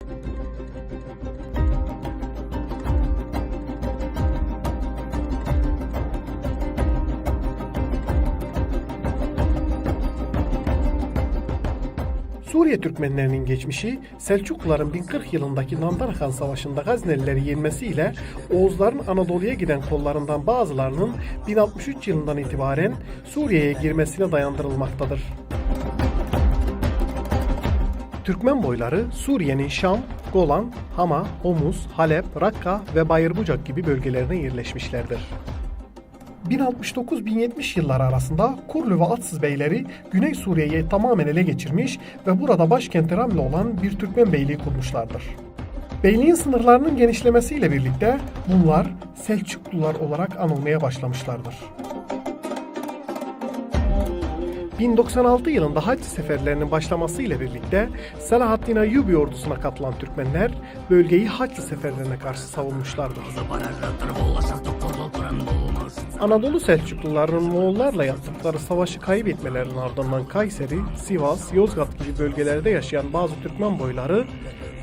Suriye Türkmenlerinin geçmişi, Selçukluların 1040 yılındaki Nandarhan Savaşı'nda Gaznelileri yenmesiyle Oğuzların Anadolu'ya giden kollarından bazılarının 1063 yılından itibaren Suriye'ye girmesine dayandırılmaktadır. Türkmen boyları Suriye'nin Şam, Golan, Hama, Homus, Halep, Rakka ve Bayırbucak gibi bölgelerine yerleşmişlerdir. 1069-1070 yılları arasında Kurlu ve Atsız beyleri Güney Suriye'yi tamamen ele geçirmiş ve burada başkenti Ramle olan bir Türkmen beyliği kurmuşlardır. Beyliğin sınırlarının genişlemesiyle birlikte bunlar Selçuklular olarak anılmaya başlamışlardır. 1096 yılında hac seferlerinin başlamasıyla birlikte Selahaddin Eyyubi ordusuna katılan Türkmenler bölgeyi hac seferlerine karşı savunmuşlardır. Anadolu Selçuklularının Moğollarla yaptıkları savaşı kaybetmelerinin ardından Kayseri, Sivas, Yozgat gibi bölgelerde yaşayan bazı Türkmen boyları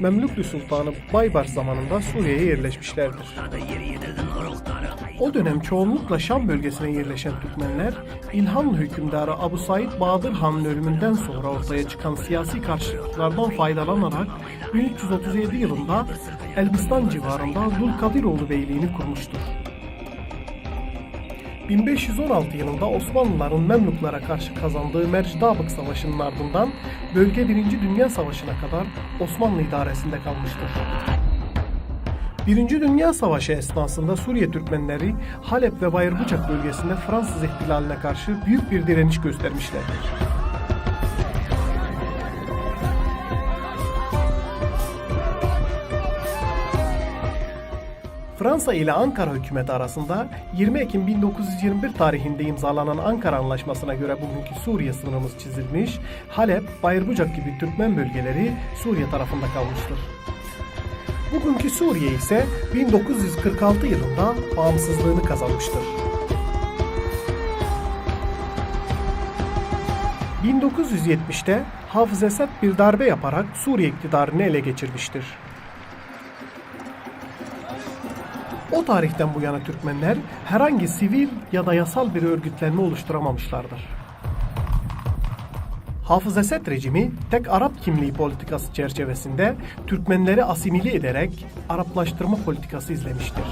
Memlüklü Sultanı Baybars zamanında Suriye'ye yerleşmişlerdir. O dönem çoğunlukla Şam bölgesine yerleşen Türkmenler, İlhanlı hükümdarı Abu Said Bahadır Han'ın ölümünden sonra ortaya çıkan siyasi karşıtlıklardan faydalanarak 1337 yılında Elbistan civarında Dulkadiroğlu Beyliğini kurmuştur. 1516 yılında Osmanlıların Memluklara karşı kazandığı Mercidabık Savaşı'nın ardından bölge 1. Dünya Savaşı'na kadar Osmanlı idaresinde kalmıştır. 1. Dünya Savaşı esnasında Suriye Türkmenleri Halep ve Bayırbucak bölgesinde Fransız ihtilaline karşı büyük bir direniş göstermişlerdir. Fransa ile Ankara hükümeti arasında 20 Ekim 1921 tarihinde imzalanan Ankara Anlaşması'na göre bugünkü Suriye sınırımız çizilmiş, Halep, Bayırbucak gibi Türkmen bölgeleri Suriye tarafında kalmıştır. Bugünkü Suriye ise 1946 yılında bağımsızlığını kazanmıştır. 1970'te Hafız Esed bir darbe yaparak Suriye iktidarını ele geçirmiştir. O tarihten bu yana Türkmenler herhangi sivil ya da yasal bir örgütlenme oluşturamamışlardır. Hafız Esed rejimi tek Arap kimliği politikası çerçevesinde Türkmenleri asimile ederek Araplaştırma politikası izlemiştir.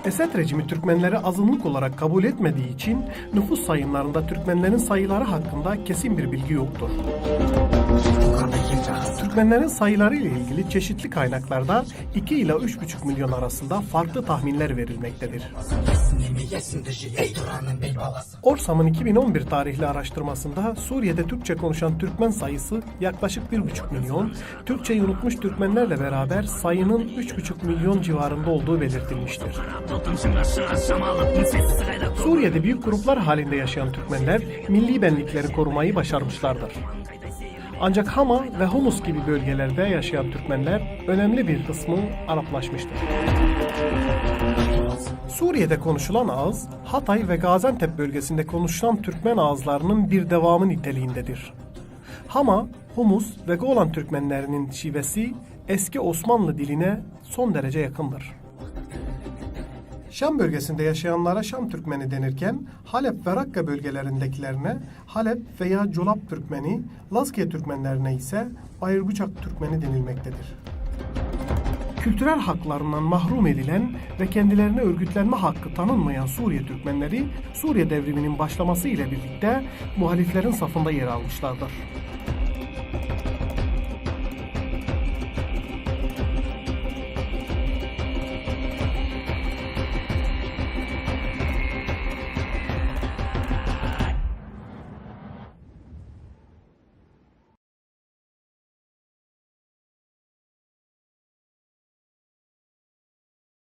Esed rejimi Türkmenleri azınlık olarak kabul etmediği için nüfus sayımlarında Türkmenlerin sayıları hakkında kesin bir bilgi yoktur. Türkmenlerin sayıları ile ilgili çeşitli kaynaklarda 2 ila 3,5 milyon arasında farklı tahminler verilmektedir. Orsam'ın 2011 tarihli araştırmasında Suriye'de Türkçe konuşan Türkmen sayısı yaklaşık 1,5 milyon, Türkçeyi unutmuş Türkmenlerle beraber sayının 3,5 milyon civarında olduğu belirtilmiştir. Suriye'de büyük gruplar halinde yaşayan Türkmenler milli benlikleri korumayı başarmışlardır. Ancak Hama ve Homus gibi bölgelerde yaşayan Türkmenler önemli bir kısmı Araplaşmıştır. Suriye'de konuşulan ağız, Hatay ve Gaziantep bölgesinde konuşulan Türkmen ağızlarının bir devamı niteliğindedir. Hama, Humus ve Golan Türkmenlerinin şivesi eski Osmanlı diline son derece yakındır. Şam bölgesinde yaşayanlara Şam Türkmeni denirken Halep ve Rakka bölgelerindekilerine Halep veya Colap Türkmeni, Lazkiye Türkmenlerine ise Bayırbucak Türkmeni denilmektedir. Kültürel haklarından mahrum edilen ve kendilerine örgütlenme hakkı tanınmayan Suriye Türkmenleri, Suriye devriminin başlaması ile birlikte muhaliflerin safında yer almışlardır.